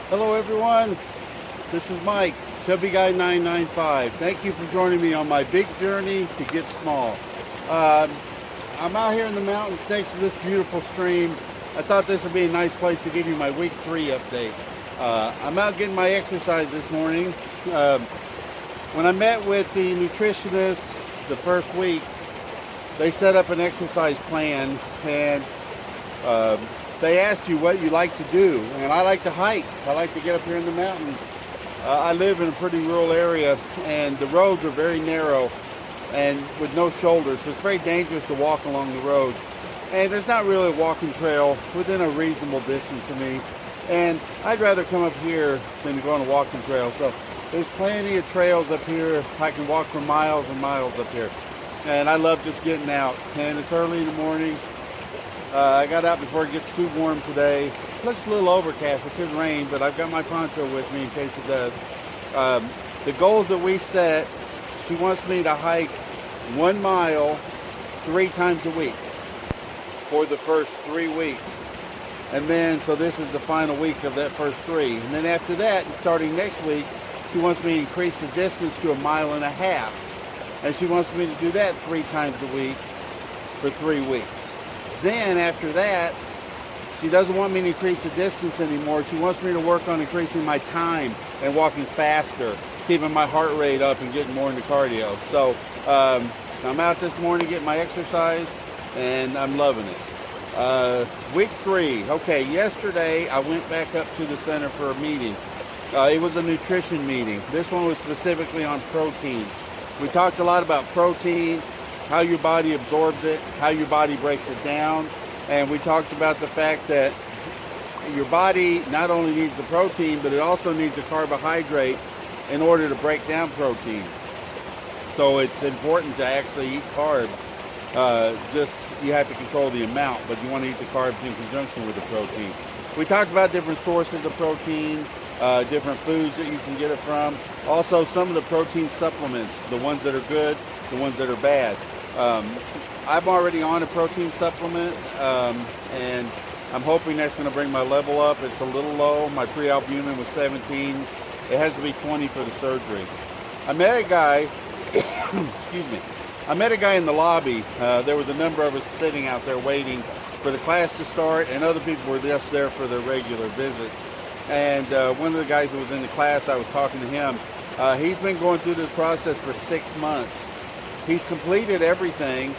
Hello everyone, this is Mike, Chubby Guy 995. Thank you for joining me on my big journey to get small. I'm out here in the mountains next to this beautiful stream. I thought this would be a nice place to give you my week 3 update. I'm out getting my exercise this morning. When I met with the nutritionist the first week, they set up an exercise plan, and they asked you what you like to do, and I like to hike. I like to get up here in the mountains. I live in a pretty rural area, and the roads are very narrow and with no shoulders, so it's very dangerous to walk along the roads. And there's not really a walking trail within a reasonable distance of me, and I'd rather come up here than to go on a walking trail. So there's plenty of trails up here. I can walk for miles and miles up here, and I love just getting out. And it's early in the morning. I got out before it gets too warm today. Looks a little overcast. It could rain, but I've got my poncho with me in case it does. The goals that we set, she wants me to hike 1 mile 3 times a week for the first 3 weeks. And then, so this is the final week of that first 3. And then after that, starting next week, she wants me to increase the distance to 1.5 miles. And she wants me to do that 3 times a week for 3 weeks. Then after that, she doesn't want me to increase the distance anymore. She wants me to work on increasing my time and walking faster, keeping my heart rate up and getting more into cardio. So I'm out this morning getting my exercise, and I'm loving it. Week 3. Okay, yesterday I went back up to the center for a meeting. It was a nutrition meeting. This one was specifically on protein. We talked a lot about protein, how your body absorbs it, how your body breaks it down, and we talked about the fact that your body not only needs the protein, but it also needs a carbohydrate in order to break down protein. So it's important to actually eat carbs. Just you have to control the amount, but you want to eat the carbs in conjunction with the protein. We talked about different sources of protein, different foods that you can get it from. Also, some of the protein supplements, the ones that are good, the ones that are bad. I'm already on a protein supplement, and I'm hoping that's going to bring my level up. It's a little low. My pre-albumin was 17. It has to be 20 for the surgery. I met a guy, excuse me, I met a guy in the lobby. There was a number of us sitting out there waiting for the class to start, and other people were just there for their regular visits. And one of the guys that was in the class, I was talking to him. He's been going through this process for 6 months. He's completed everything,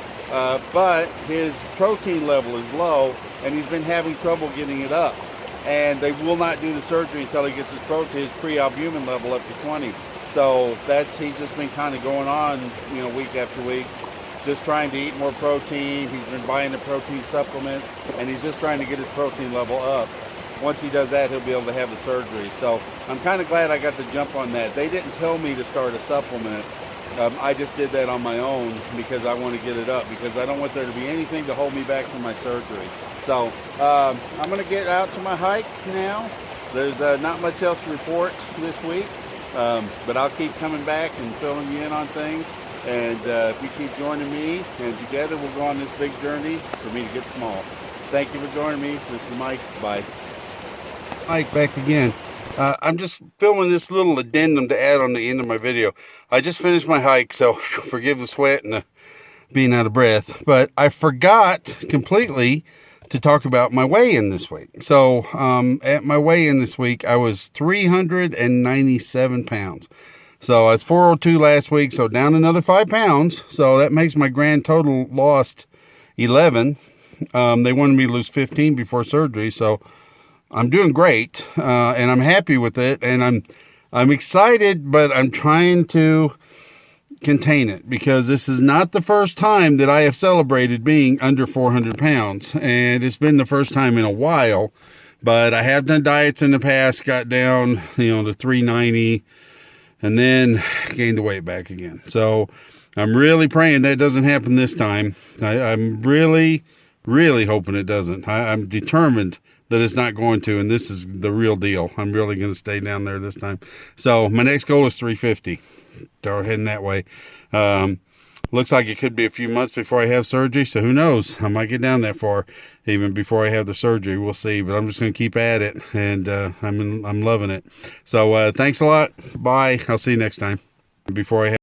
but his protein level is low, and he's been having trouble getting it up. And they will not do the surgery until he gets his pre-albumin level up to 20. So he's just been kind of going on, week after week, just trying to eat more protein. He's been buying a protein supplement, and he's just trying to get his protein level up. Once he does that, he'll be able to have the surgery. So I'm kind of glad I got to jump on that. They didn't tell me to start a supplement. I just did that on my own because I want to get it up, because I don't want there to be anything to hold me back from my surgery. So I'm going to get out to my hike now. There's not much else to report this week, but I'll keep coming back and filling you in on things. And if you keep joining me, and together we'll go on this big journey for me to get small. Thank you for joining me. This is Mike. Bye. Mike back again. I'm just filming this little addendum to add on the end of my video. I just finished my hike, so forgive the sweat and the being out of breath. But I forgot completely to talk about my weigh-in this week. So at my weigh-in this week, I was 397 pounds. So I was 402 last week, so down another 5 pounds. So that makes my grand total lost 11. They wanted me to lose 15 before surgery, so I'm doing great, and I'm happy with it, and I'm excited, but I'm trying to contain it, because this is not the first time that I have celebrated being under 400 pounds, and it's been the first time in a while. But I have done diets in the past, got down, to 390, and then gained the weight back again. So I'm really praying that doesn't happen this time. I'm really, really hoping it doesn't. I'm determined that it's not going to, and this is the real deal. I'm really going to stay down there this time. So my next goal is 350. Start heading that way. Looks like it could be a few months before I have surgery, so who knows? I might get down there for even before I have the surgery. We'll see, but I'm just going to keep at it, and I'm loving it. So thanks a lot. Bye. I'll see you next time. Before I have